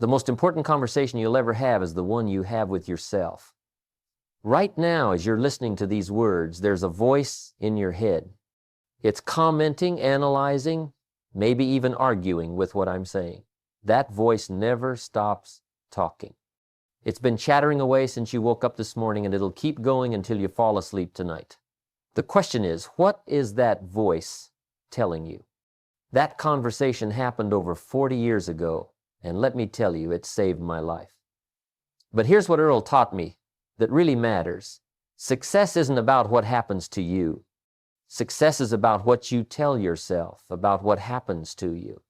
The most important conversation you'll ever have is the one you have with yourself. Right now, as you're listening to these words, there's a voice in your head. It's commenting, analyzing, maybe even arguing with what I'm saying. That voice never stops talking. It's been chattering away since you woke up this morning, and it'll keep going until you fall asleep tonight. The question is, what is that voice telling you? That conversation happened over 40 years ago, and let me tell you, it saved my life. But here's what Earl taught me that really matters. Success isn't about what happens to you. Success is about what you tell yourself, about what happens to you.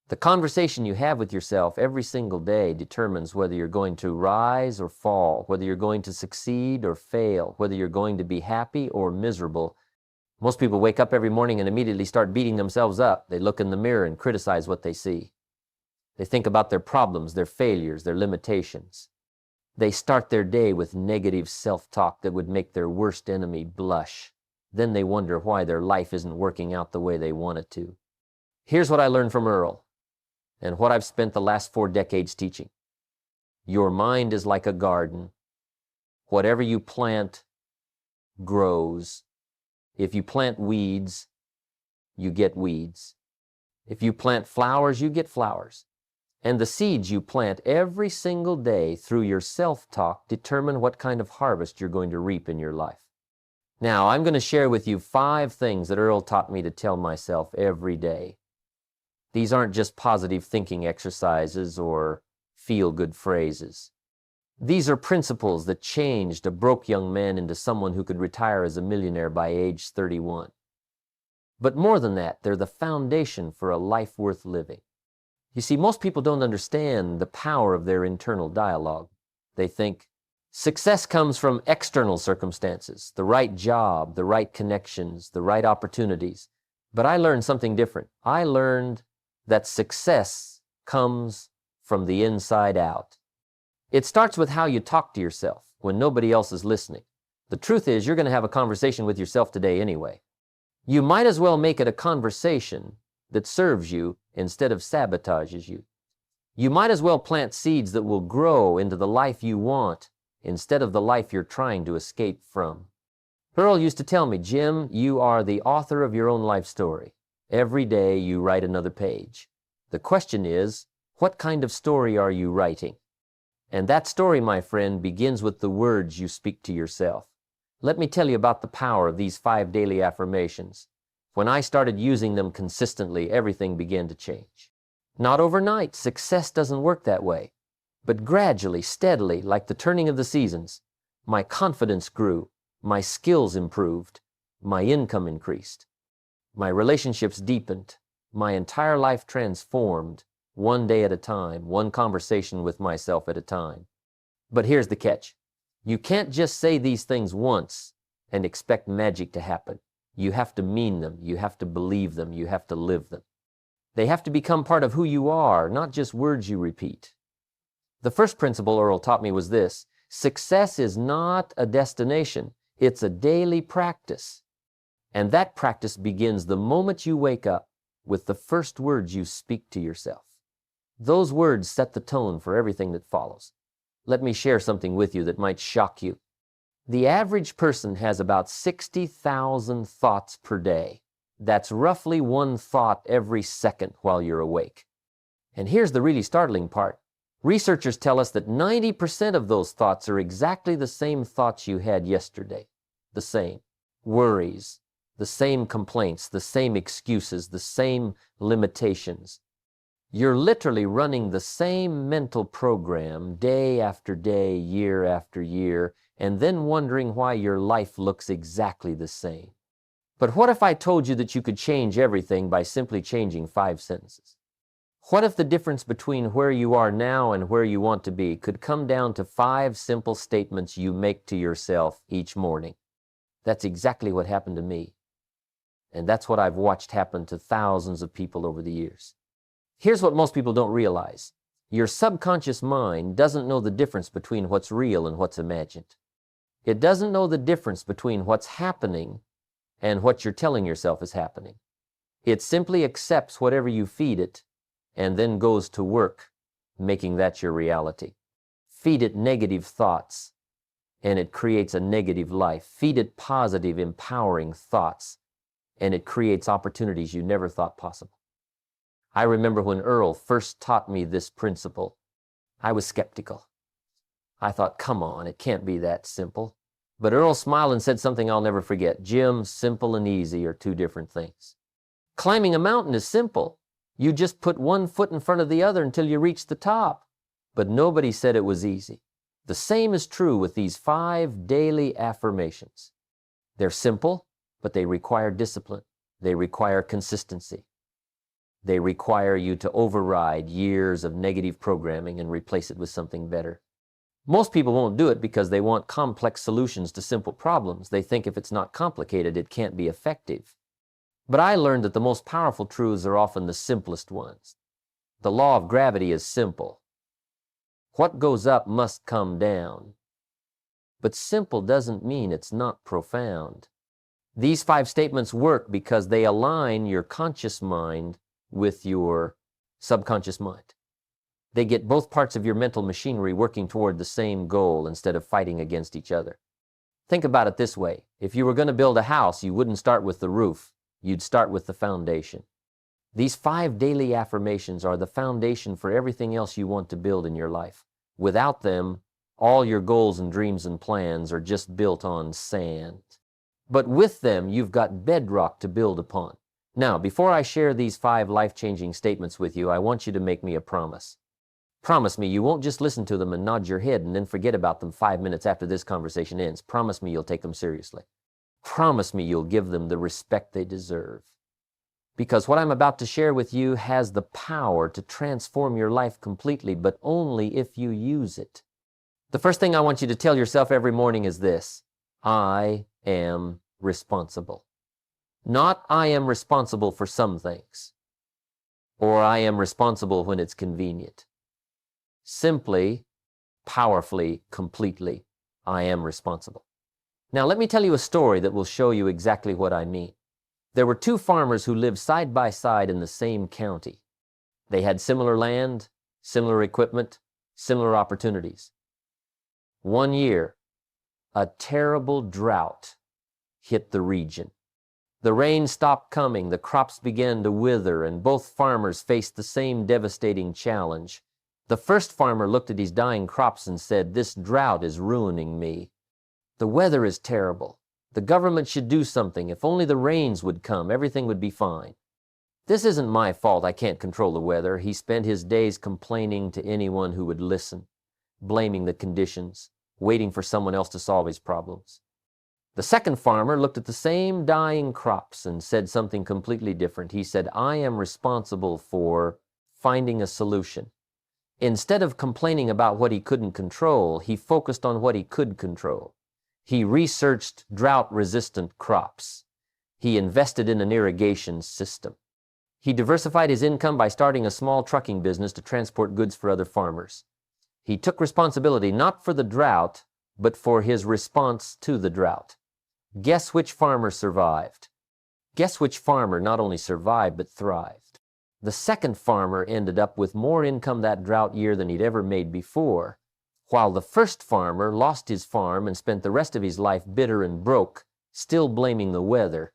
The conversation you have with yourself every single day determines whether you're going to rise or fall, whether you're going to succeed or fail, whether you're going to be happy or miserable. Most people wake up every morning and immediately start beating themselves up. They look in the mirror and criticize what they see. They think about their problems, their failures, their limitations. They start their day with negative self-talk that would make their worst enemy blush. Then they wonder why their life isn't working out the way they want it to. Here's what I learned from Earl, and what I've spent the last 4 decades teaching. Your mind is like a garden. Whatever you plant grows. If you plant weeds, you get weeds. If you plant flowers, you get flowers. And the seeds you plant every single day through your self-talk determine what kind of harvest you're going to reap in your life. Now, I'm going to share with you 5 things that Earl taught me to tell myself every day. These aren't just positive thinking exercises or feel-good phrases. These are principles that changed a broke young man into someone who could retire as a millionaire by age 31. But more than that, they're the foundation for a life worth living. You see, most people don't understand the power of their internal dialogue. They think success comes from external circumstances, the right job, the right connections, the right opportunities. But I learned something different. I learned that success comes from the inside out. It starts with how you talk to yourself when nobody else is listening. The truth is, you're going to have a conversation with yourself today anyway. You might as well make it a conversation that serves you instead of sabotages you. You might as well plant seeds that will grow into the life you want instead of the life you're trying to escape from. Earl used to tell me, Jim, you are the author of your own life story. Every day you write another page. The question is, what kind of story are you writing? And that story, my friend, begins with the words you speak to yourself. Let me tell you about the power of these 5 daily affirmations. When I started using them consistently, everything began to change. Not overnight. Success doesn't work that way. But gradually, steadily, like the turning of the seasons, my confidence grew, my skills improved, my income increased, my relationships deepened, my entire life transformed, one day at a time, one conversation with myself at a time. But here's the catch. You can't just say these things once and expect magic to happen. You have to mean them, you have to believe them, you have to live them. They have to become part of who you are, not just words you repeat. The first principle Earl taught me was this: success is not a destination, it's a daily practice. And that practice begins the moment you wake up with the first words you speak to yourself. Those words set the tone for everything that follows. Let me share something with you that might shock you. The average person has about 60,000 thoughts per day. That's roughly 1 thought every second while you're awake. And here's the really startling part. Researchers tell us that 90% of those thoughts are exactly the same thoughts you had yesterday. The same worries, the same complaints, the same excuses, the same limitations. You're literally running the same mental program day after day, year after year, and then wondering why your life looks exactly the same. But what if I told you that you could change everything by simply changing 5 sentences? What if the difference between where you are now and where you want to be could come down to 5 simple statements you make to yourself each morning? That's exactly what happened to me. And that's what I've watched happen to thousands of people over the years. Here's what most people don't realize. Your subconscious mind doesn't know the difference between what's real and what's imagined. It doesn't know the difference between what's happening and what you're telling yourself is happening. It simply accepts whatever you feed it and then goes to work making that your reality. Feed it negative thoughts, and it creates a negative life. Feed it positive, empowering thoughts, and it creates opportunities you never thought possible. I remember when Earl first taught me this principle, I was skeptical. I thought, come on, it can't be that simple. But Earl smiled and said something I'll never forget. Jim, simple and easy are two different things. Climbing a mountain is simple. You just put one foot in front of the other until you reach the top. But nobody said it was easy. The same is true with these 5 daily affirmations. They're simple, but they require discipline. They require consistency. They require you to override years of negative programming and replace it with something better. Most people won't do it because they want complex solutions to simple problems. They think if it's not complicated, it can't be effective. But I learned that the most powerful truths are often the simplest ones. The law of gravity is simple. What goes up must come down. But simple doesn't mean it's not profound. These 5 statements work because they align your conscious mind with your subconscious mind. They get both parts of your mental machinery working toward the same goal instead of fighting against each other. Think about it this way. If you were going to build a house, you wouldn't start with the roof. You'd start with the foundation. These 5 daily affirmations are the foundation for everything else you want to build in your life. Without them, all your goals and dreams and plans are just built on sand. But with them, you've got bedrock to build upon. Now, before I share these 5 life-changing statements with you, I want you to make me a promise. Promise me you won't just listen to them and nod your head and then forget about them 5 minutes after this conversation ends. Promise me you'll take them seriously. Promise me you'll give them the respect they deserve. Because what I'm about to share with you has the power to transform your life completely, but only if you use it. The first thing I want you to tell yourself every morning is this: I am responsible. Not I am responsible for some things, or I am responsible when it's convenient. Simply, powerfully, completely, I am responsible. Now let me tell you a story that will show you exactly what I mean. There were 2 farmers who lived side by side in the same county. They had similar land, similar equipment, similar opportunities. One year, a terrible drought hit the region. The rain stopped coming, the crops began to wither, and both farmers faced the same devastating challenge. The first farmer looked at his dying crops and said, "This drought is ruining me. The weather is terrible. The government should do something. If only the rains would come, everything would be fine. This isn't my fault. I can't control the weather." He spent his days complaining to anyone who would listen, blaming the conditions, waiting for someone else to solve his problems. The second farmer looked at the same dying crops and said something completely different. He said, "I am responsible for finding a solution." Instead of complaining about what he couldn't control, he focused on what he could control. He researched drought-resistant crops. He invested in an irrigation system. He diversified his income by starting a small trucking business to transport goods for other farmers. He took responsibility not for the drought, but for his response to the drought. Guess which farmer survived? Guess which farmer not only survived, but thrived? The second farmer ended up with more income that drought year than he'd ever made before, while the first farmer lost his farm and spent the rest of his life bitter and broke, still blaming the weather.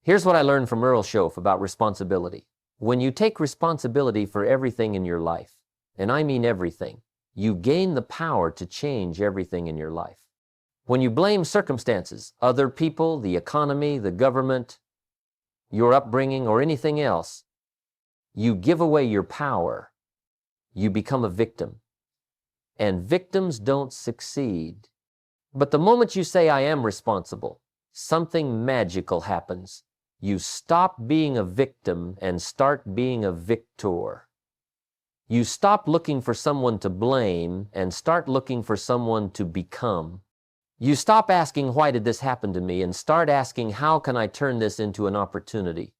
Here's what I learned from Earl Schoaf about responsibility. When you take responsibility for everything in your life, and I mean everything, you gain the power to change everything in your life. When you blame circumstances, other people, the economy, the government, your upbringing, or anything else, you give away your power. You become a victim. And victims don't succeed. But the moment you say, "I am responsible," something magical happens. You stop being a victim and start being a victor. You stop looking for someone to blame and start looking for someone to become. You stop asking, "Why did this happen to me?" and start asking, "How can I turn this into an opportunity?"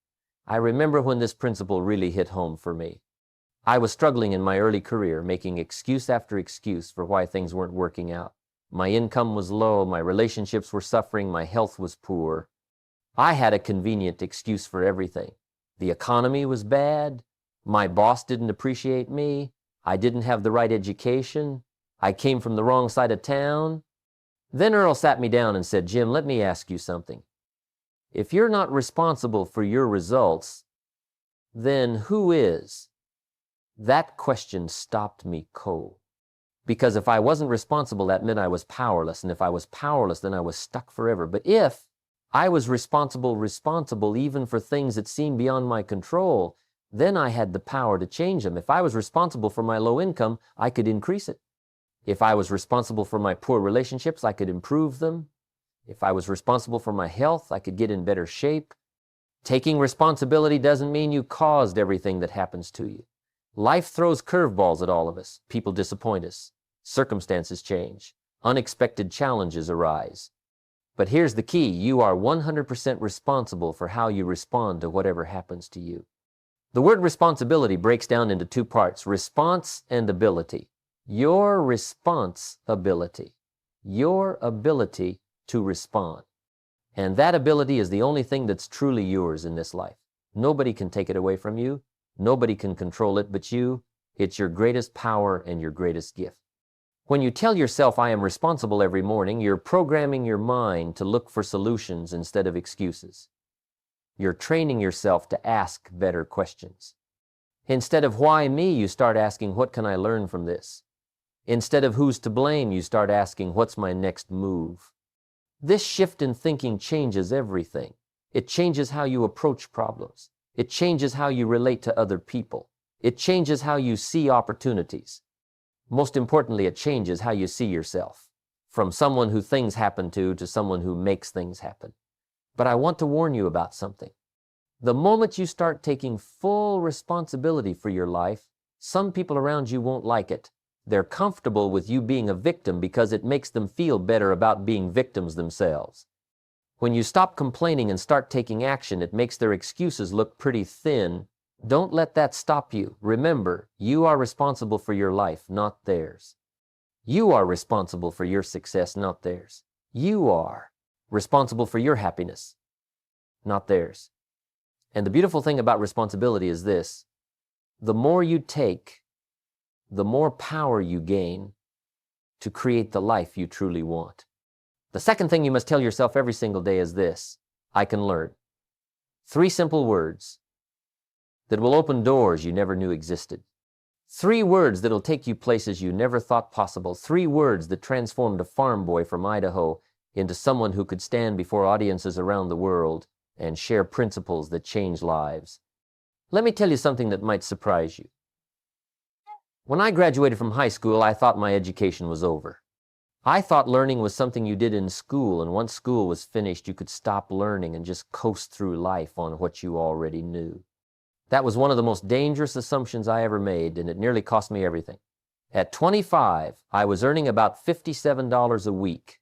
I remember when this principle really hit home for me. I was struggling in my early career, making excuse after excuse for why things weren't working out. My income was low, my relationships were suffering, my health was poor. I had a convenient excuse for everything. The economy was bad, my boss didn't appreciate me, I didn't have the right education. I came from the wrong side of town. Then Earl sat me down and said, Jim, let me ask you something. If you're not responsible for your results, then who is? That question stopped me cold. Because if I wasn't responsible, that meant I was powerless. And if I was powerless, then I was stuck forever. But if I was responsible even for things that seemed beyond my control, then I had the power to change them. If I was responsible for my low income, I could increase it. If I was responsible for my poor relationships, I could improve them. If I was responsible for my health, I could get in better shape. Taking responsibility doesn't mean you caused everything that happens to you. Life throws curveballs at all of us. People disappoint us. Circumstances change. Unexpected challenges arise. But here's the key. You are 100% responsible for how you respond to whatever happens to you. The word responsibility breaks down into two parts, response and ability. Your responsibility, your ability to respond. And that ability is the only thing that's truly yours in this life. Nobody can take it away from you. Nobody can control it but you. It's your greatest power and your greatest gift. When you tell yourself, I am responsible every morning, you're programming your mind to look for solutions instead of excuses. You're training yourself to ask better questions. Instead of why me, you start asking, what can I learn from this? Instead of who's to blame, you start asking, what's my next move? This shift in thinking changes everything. It changes how you approach problems. It changes how you relate to other people. It changes how you see opportunities. Most importantly, it changes how you see yourself. From someone who things happen to someone who makes things happen. But I want to warn you about something. The moment you start taking full responsibility for your life, some people around you won't like it. They're comfortable with you being a victim because it makes them feel better about being victims themselves. When you stop complaining and start taking action, it makes their excuses look pretty thin. Don't let that stop you. Remember, you are responsible for your life, not theirs. You are responsible for your success, not theirs. You are responsible for your happiness, not theirs. And the beautiful thing about responsibility is this: the more you take, the more power you gain to create the life you truly want. The second thing you must tell yourself every single day is this: I can learn. 3 simple words that will open doors you never knew existed. 3 words that will take you places you never thought possible. 3 words that transformed a farm boy from Idaho into someone who could stand before audiences around the world and share principles that change lives. Let me tell you something that might surprise you. When I graduated from high school, I thought my education was over. I thought learning was something you did in school, and once school was finished, you could stop learning and just coast through life on what you already knew. That was one of the most dangerous assumptions I ever made, and it nearly cost me everything. At 25, I was earning about $57 a week.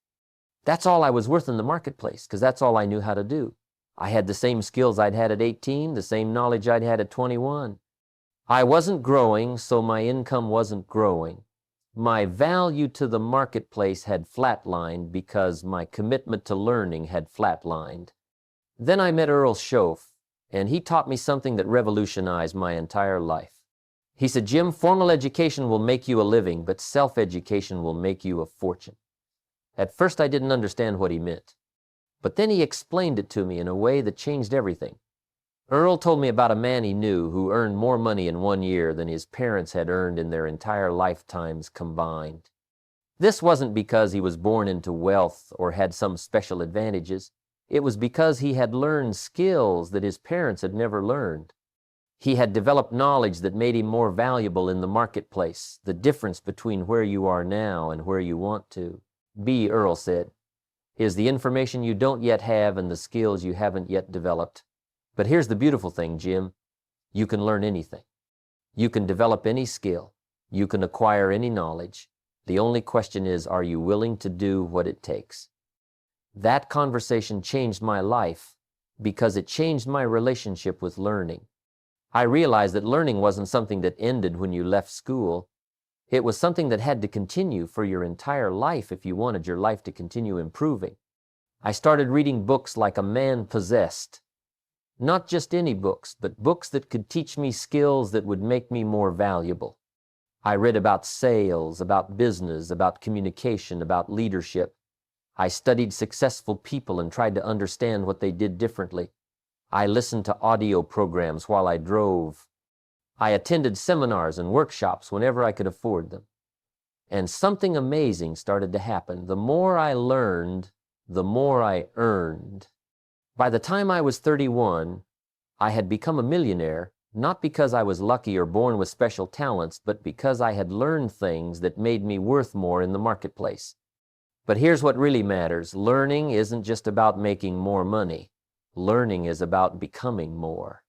That's all I was worth in the marketplace, because that's all I knew how to do. I had the same skills I'd had at 18, the same knowledge I'd had at 21. I wasn't growing, so my income wasn't growing. My value to the marketplace had flatlined because my commitment to learning had flatlined. Then I met Earl Schoaf, and he taught me something that revolutionized my entire life. He said, Jim, formal education will make you a living, but self-education will make you a fortune. At first, I didn't understand what he meant, but then he explained it to me in a way that changed everything. Earl told me about a man he knew who earned more money in 1 year than his parents had earned in their entire lifetimes combined. This wasn't because he was born into wealth or had some special advantages. It was because he had learned skills that his parents had never learned. He had developed knowledge that made him more valuable in the marketplace, the difference between where you are now and where you want to be, Earl said, is the information you don't yet have and the skills you haven't yet developed. But here's the beautiful thing, Jim. You can learn anything. You can develop any skill. You can acquire any knowledge. The only question is, are you willing to do what it takes? That conversation changed my life because it changed my relationship with learning. I realized that learning wasn't something that ended when you left school. It was something that had to continue for your entire life if you wanted your life to continue improving. I started reading books like A Man Possessed. Not just any books, but books that could teach me skills that would make me more valuable. I read about sales, about business, about communication, about leadership. I studied successful people and tried to understand what they did differently. I listened to audio programs while I drove. I attended seminars and workshops whenever I could afford them. And something amazing started to happen. The more I learned, the more I earned. By the time I was 31, I had become a millionaire, not because I was lucky or born with special talents, but because I had learned things that made me worth more in the marketplace. But here's what really matters. Learning isn't just about making more money. Learning is about becoming more.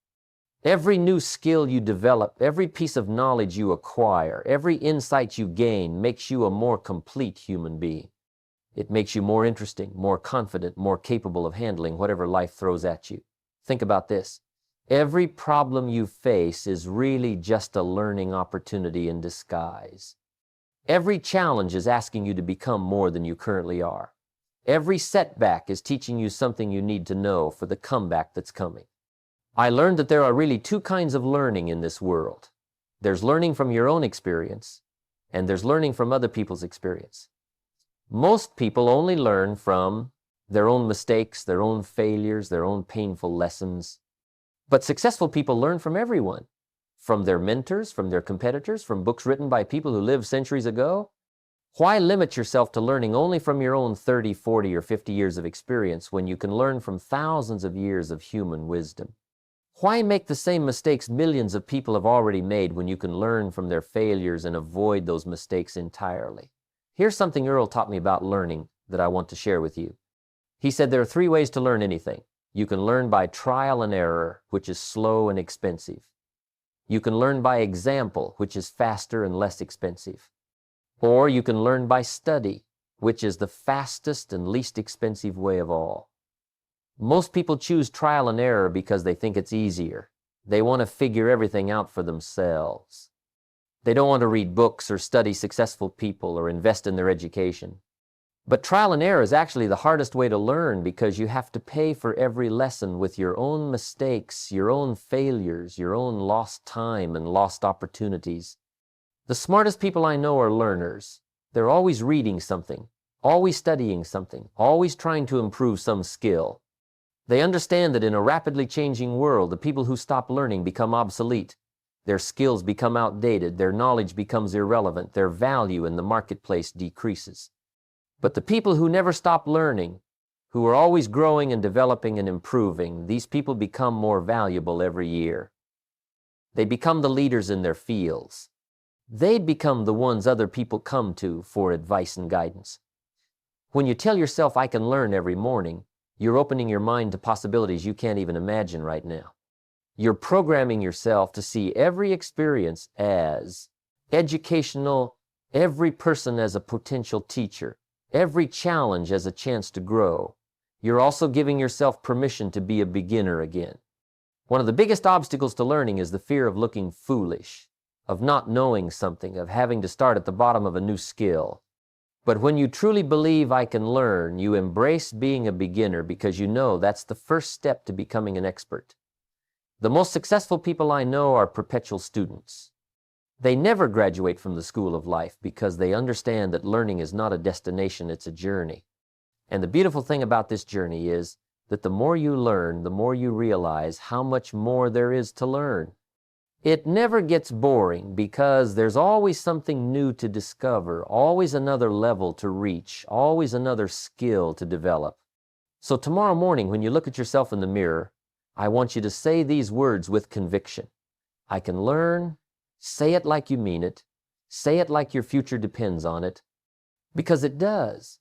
Every new skill you develop, every piece of knowledge you acquire, every insight you gain makes you a more complete human being. It makes you more interesting, more confident, more capable of handling whatever life throws at you. Think about this. Every problem you face is really just a learning opportunity in disguise. Every challenge is asking you to become more than you currently are. Every setback is teaching you something you need to know for the comeback that's coming. I learned that there are really two kinds of learning in this world. There's learning from your own experience, and there's learning from other people's experience. Most people only learn from their own mistakes, their own failures, their own painful lessons. But successful people learn from everyone, from their mentors, from their competitors, from books written by people who lived centuries ago. Why limit yourself to learning only from your own 30, 40, or 50 years of experience when you can learn from thousands of years of human wisdom? Why make the same mistakes millions of people have already made when you can learn from their failures and avoid those mistakes entirely? Here's something Earl taught me about learning that I want to share with you. He said there are 3 ways to learn anything. You can learn by trial and error, which is slow and expensive. You can learn by example, which is faster and less expensive. Or you can learn by study, which is the fastest and least expensive way of all. Most people choose trial and error because they think it's easier. They want to figure everything out for themselves. They don't want to read books or study successful people or invest in their education. But trial and error is actually the hardest way to learn because you have to pay for every lesson with your own mistakes, your own failures, your own lost time and lost opportunities. The smartest people I know are learners. They're always reading something, always studying something, always trying to improve some skill. They understand that in a rapidly changing world, the people who stop learning become obsolete. Their skills become outdated, their knowledge becomes irrelevant, their value in the marketplace decreases. But the people who never stop learning, who are always growing and developing and improving, these people become more valuable every year. They become the leaders in their fields. They become the ones other people come to for advice and guidance. When you tell yourself, I can learn every morning, you're opening your mind to possibilities you can't even imagine right now. You're programming yourself to see every experience as educational, every person as a potential teacher, every challenge as a chance to grow. You're also giving yourself permission to be a beginner again. One of the biggest obstacles to learning is the fear of looking foolish, of not knowing something, of having to start at the bottom of a new skill. But when you truly believe I can learn, you embrace being a beginner because you know that's the first step to becoming an expert. The most successful people I know are perpetual students. They never graduate from the school of life because they understand that learning is not a destination, it's a journey. And the beautiful thing about this journey is that the more you learn, the more you realize how much more there is to learn. It never gets boring because there's always something new to discover, always another level to reach, always another skill to develop. So tomorrow morning when you look at yourself in the mirror, I want you to say these words with conviction. I can learn. Say it like you mean it. Say it like your future depends on it, because it does.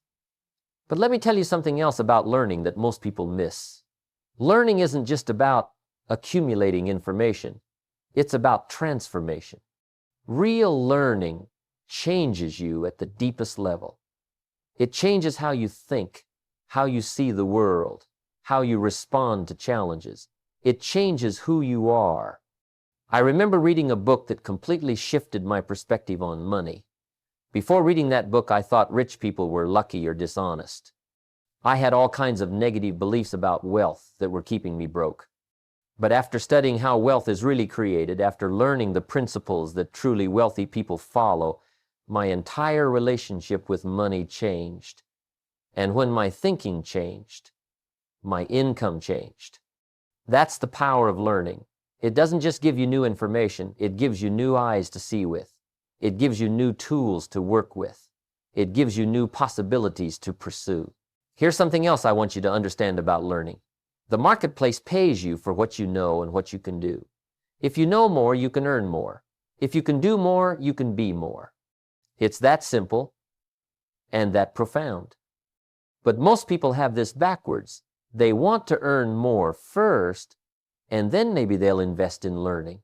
But let me tell you something else about learning that most people miss. Learning isn't just about accumulating information. It's about transformation. Real learning changes you at the deepest level. It changes how you think, how you see the world, how you respond to challenges. It changes who you are. I remember reading a book that completely shifted my perspective on money. Before reading that book, I thought rich people were lucky or dishonest. I had all kinds of negative beliefs about wealth that were keeping me broke. But after studying how wealth is really created, after learning the principles that truly wealthy people follow, my entire relationship with money changed. And when my thinking changed, my income changed. That's the power of learning. It doesn't just give you new information, it gives you new eyes to see with. It gives you new tools to work with. It gives you new possibilities to pursue. Here's something else I want you to understand about learning. The marketplace pays you for what you know and what you can do. If you know more, you can earn more. If you can do more, you can be more. It's that simple and that profound. But most people have this backwards. They want to earn more first, and then maybe they'll invest in learning.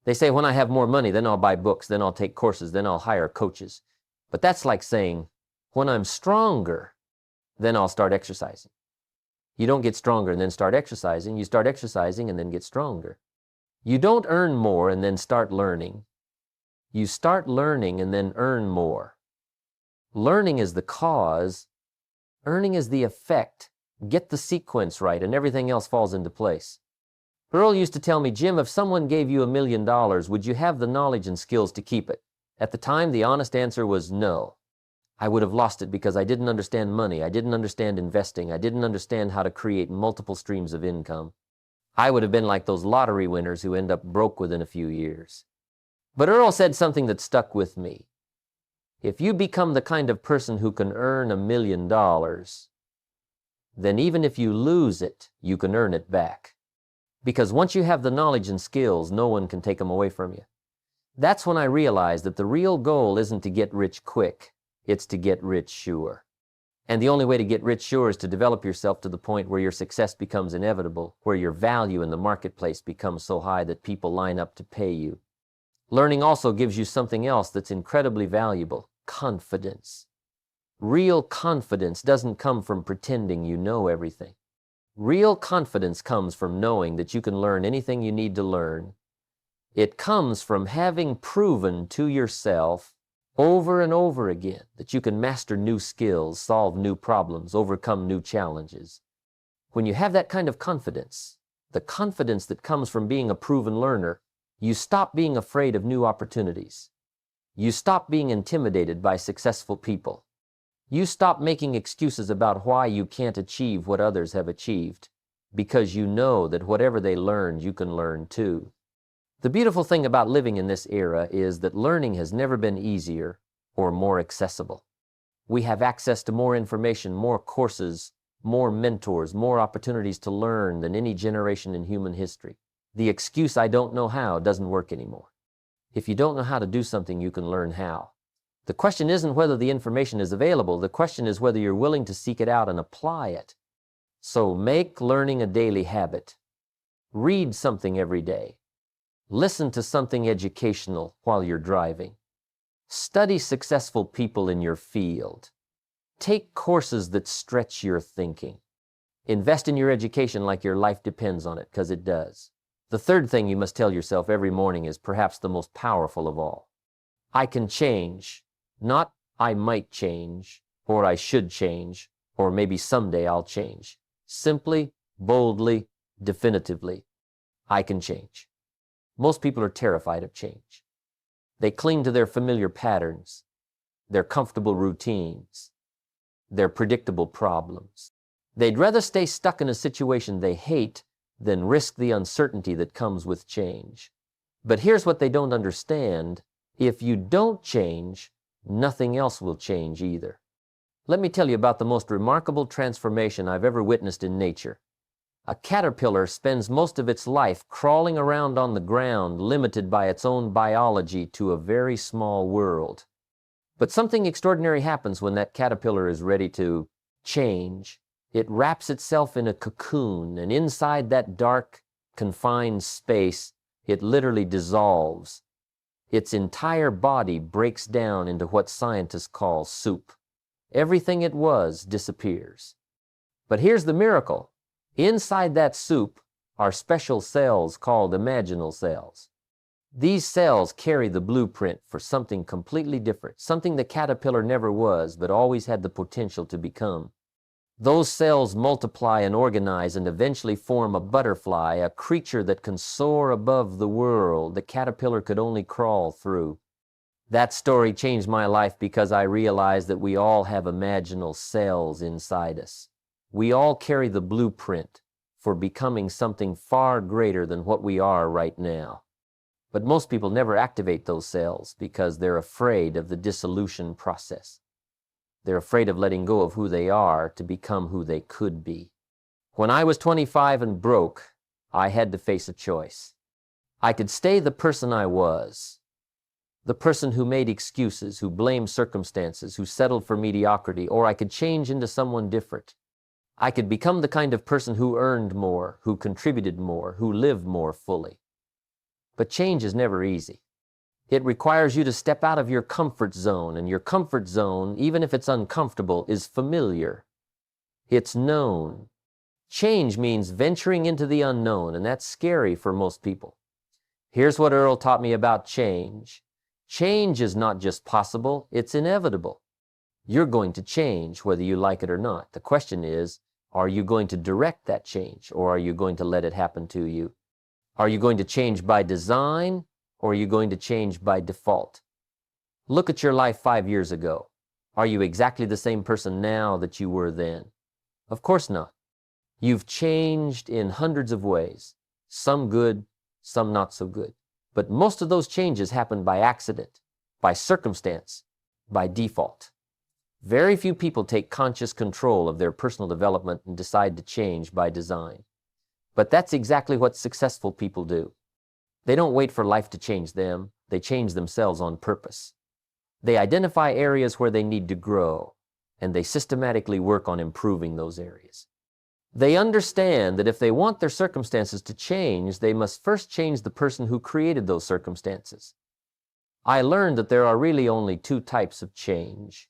They say, when I have more money, then I'll buy books, then I'll take courses, then I'll hire coaches. But that's like saying, when I'm stronger, then I'll start exercising. You don't get stronger and then start exercising. You start exercising and then get stronger. You don't earn more and then start learning. You start learning and then earn more. Learning is the cause. Earning is the effect. Get the sequence right and everything else falls into place. Earl used to tell me, Jim, if someone gave you $1 million, would you have the knowledge and skills to keep it? At the time, the honest answer was no. I would have lost it because I didn't understand money. I didn't understand investing. I didn't understand how to create multiple streams of income. I would have been like those lottery winners who end up broke within a few years. But Earl said something that stuck with me. If you become the kind of person who can earn $1 million, then even if you lose it, you can earn it back. Because once you have the knowledge and skills, no one can take them away from you. That's when I realized that the real goal isn't to get rich quick, it's to get rich sure. And the only way to get rich sure is to develop yourself to the point where your success becomes inevitable, where your value in the marketplace becomes so high that people line up to pay you. Learning also gives you something else that's incredibly valuable: confidence. Real confidence doesn't come from pretending you know everything. Real confidence comes from knowing that you can learn anything you need to learn. It comes from having proven to yourself over and over again that you can master new skills, solve new problems, overcome new challenges. When you have that kind of confidence, the confidence that comes from being a proven learner, you stop being afraid of new opportunities. You stop being intimidated by successful people. You stop making excuses about why you can't achieve what others have achieved, because you know that whatever they learned, you can learn too. The beautiful thing about living in this era is that learning has never been easier or more accessible. We have access to more information, more courses, more mentors, more opportunities to learn than any generation in human history. The excuse, "I don't know how," doesn't work anymore. If you don't know how to do something, you can learn how. The question isn't whether the information is available. The question is whether you're willing to seek it out and apply it. So make learning a daily habit. Read something every day. Listen to something educational while you're driving. Study successful people in your field. Take courses that stretch your thinking. Invest in your education like your life depends on it, because it does. The third thing you must tell yourself every morning is perhaps the most powerful of all. I can change, not I might change, or I should change, or maybe someday I'll change. Simply, boldly, definitively, I can change. Most people are terrified of change. They cling to their familiar patterns, their comfortable routines, their predictable problems. They'd rather stay stuck in a situation they hate than risk the uncertainty that comes with change. But here's what they don't understand. If you don't change, nothing else will change either. Let me tell you about the most remarkable transformation I've ever witnessed in nature. A caterpillar spends most of its life crawling around on the ground, limited by its own biology to a very small world. But something extraordinary happens when that caterpillar is ready to change. It wraps itself in a cocoon, and inside that dark, confined space, it literally dissolves. Its entire body breaks down into what scientists call soup. Everything it was disappears. But here's the miracle. Inside that soup are special cells called imaginal cells. These cells carry the blueprint for something completely different, something the caterpillar never was, but always had the potential to become. Those cells multiply and organize and eventually form a butterfly, a creature that can soar above the world the caterpillar could only crawl through. That story changed my life because I realized that we all have imaginal cells inside us. We all carry the blueprint for becoming something far greater than what we are right now. But most people never activate those cells because they're afraid of the dissolution process. They're afraid of letting go of who they are to become who they could be. When I was 25 and broke, I had to face a choice. I could stay the person I was, the person who made excuses, who blamed circumstances, who settled for mediocrity, or I could change into someone different. I could become the kind of person who earned more, who contributed more, who lived more fully. But change is never easy. It requires you to step out of your comfort zone, and your comfort zone, even if it's uncomfortable, is familiar. It's known. Change means venturing into the unknown, and that's scary for most people. Here's what Earl taught me about change. Change is not just possible, it's inevitable. You're going to change whether you like it or not. The question is, are you going to direct that change, or are you going to let it happen to you? Are you going to change by design, or are you going to change by default? Look at your life 5 years ago. Are you exactly the same person now that you were then? Of course not. You've changed in hundreds of ways, some good, some not so good. But most of those changes happen by accident, by circumstance, by default. Very few people take conscious control of their personal development and decide to change by design. But that's exactly what successful people do. They don't wait for life to change them. They change themselves on purpose. They identify areas where they need to grow, and they systematically work on improving those areas. They understand that if they want their circumstances to change, they must first change the person who created those circumstances. I learned that there are really only two types of change.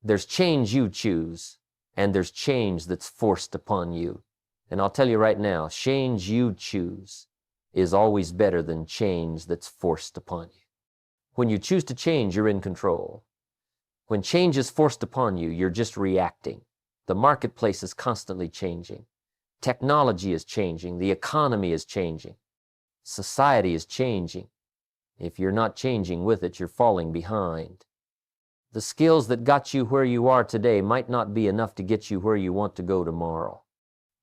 There's change you choose, and there's change that's forced upon you. And I'll tell you right now, change you choose is always better than change that's forced upon you. When you choose to change, you're in control. When change is forced upon you, you're just reacting. The marketplace is constantly changing. Technology is changing. The economy is changing. Society is changing. If you're not changing with it, you're falling behind. The skills that got you where you are today might not be enough to get you where you want to go tomorrow.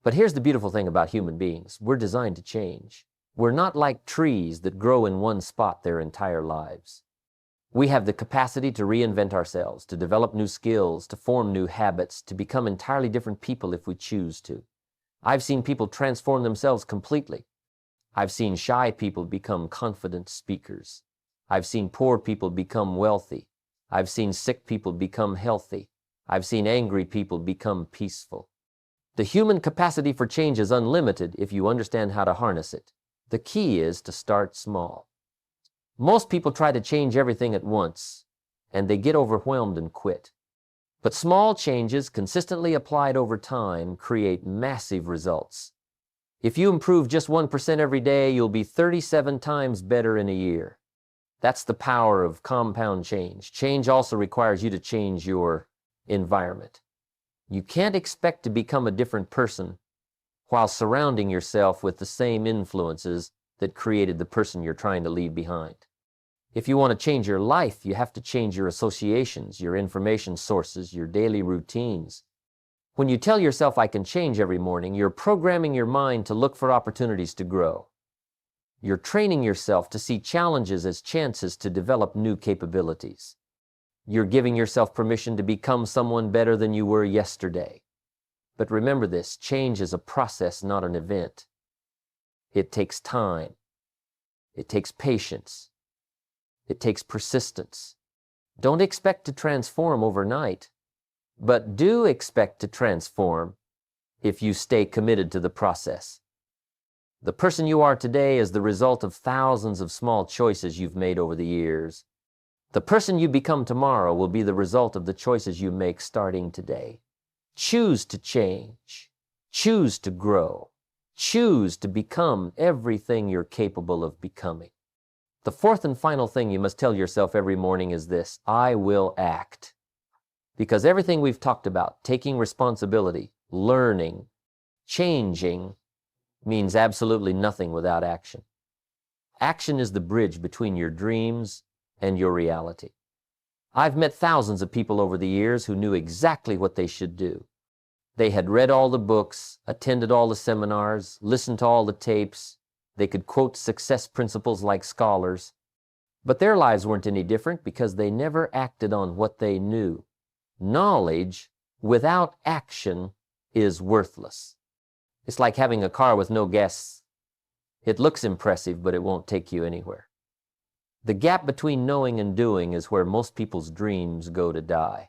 But here's the beautiful thing about human beings. We're designed to change. We're not like trees that grow in one spot their entire lives. We have the capacity to reinvent ourselves, to develop new skills, to form new habits, to become entirely different people if we choose to. I've seen people transform themselves completely. I've seen shy people become confident speakers. I've seen poor people become wealthy. I've seen sick people become healthy. I've seen angry people become peaceful. The human capacity for change is unlimited if you understand how to harness it. The key is to start small. Most people try to change everything at once, and they get overwhelmed and quit. But small changes, consistently applied over time, create massive results. If you improve just 1% every day, you'll be 37 times better in a year. That's the power of compound change. Change also requires you to change your environment. You can't expect to become a different person while surrounding yourself with the same influences that created the person you're trying to leave behind. If you want to change your life, you have to change your associations, your information sources, your daily routines. When you tell yourself, I can change every morning, you're programming your mind to look for opportunities to grow. You're training yourself to see challenges as chances to develop new capabilities. You're giving yourself permission to become someone better than you were yesterday. But remember this, change is a process, not an event. It takes time. It takes patience. It takes persistence. Don't expect to transform overnight, but do expect to transform if you stay committed to the process. The person you are today is the result of thousands of small choices you've made over the years. The person you become tomorrow will be the result of the choices you make starting today. Choose to change. Choose to grow. Choose to become everything you're capable of becoming. The fourth and final thing you must tell yourself every morning is this: I will act. Because everything we've talked about, taking responsibility, learning, changing, means absolutely nothing without action. Action is the bridge between your dreams and your reality. I've met thousands of people over the years who knew exactly what they should do. They had read all the books, attended all the seminars, listened to all the tapes. They could quote success principles like scholars. But their lives weren't any different because they never acted on what they knew. Knowledge without action is worthless. It's like having a car with no gas. It looks impressive, but it won't take you anywhere. The gap between knowing and doing is where most people's dreams go to die.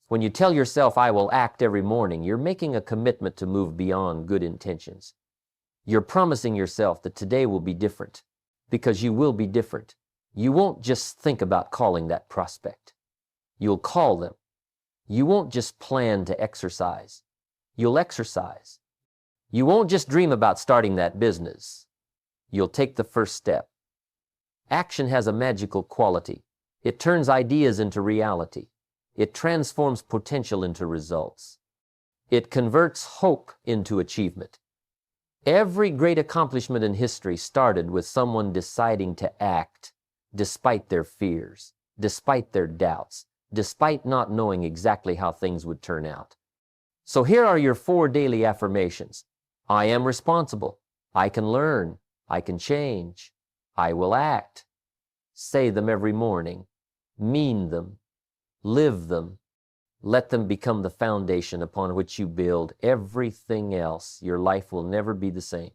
When you tell yourself, I will act every morning, you're making a commitment to move beyond good intentions. You're promising yourself that today will be different, because you will be different. You won't just think about calling that prospect. You'll call them. You won't just plan to exercise. You'll exercise. You won't just dream about starting that business. You'll take the first step. Action has a magical quality. It turns ideas into reality. It transforms potential into results. It converts hope into achievement. Every great accomplishment in history started with someone deciding to act despite their fears, despite their doubts, despite not knowing exactly how things would turn out. So here are your 4 daily affirmations. I am responsible. I can learn. I can change. I will act. Say them every morning. Mean them. Live them. Let them become the foundation upon which you build everything else. Your life will never be the same.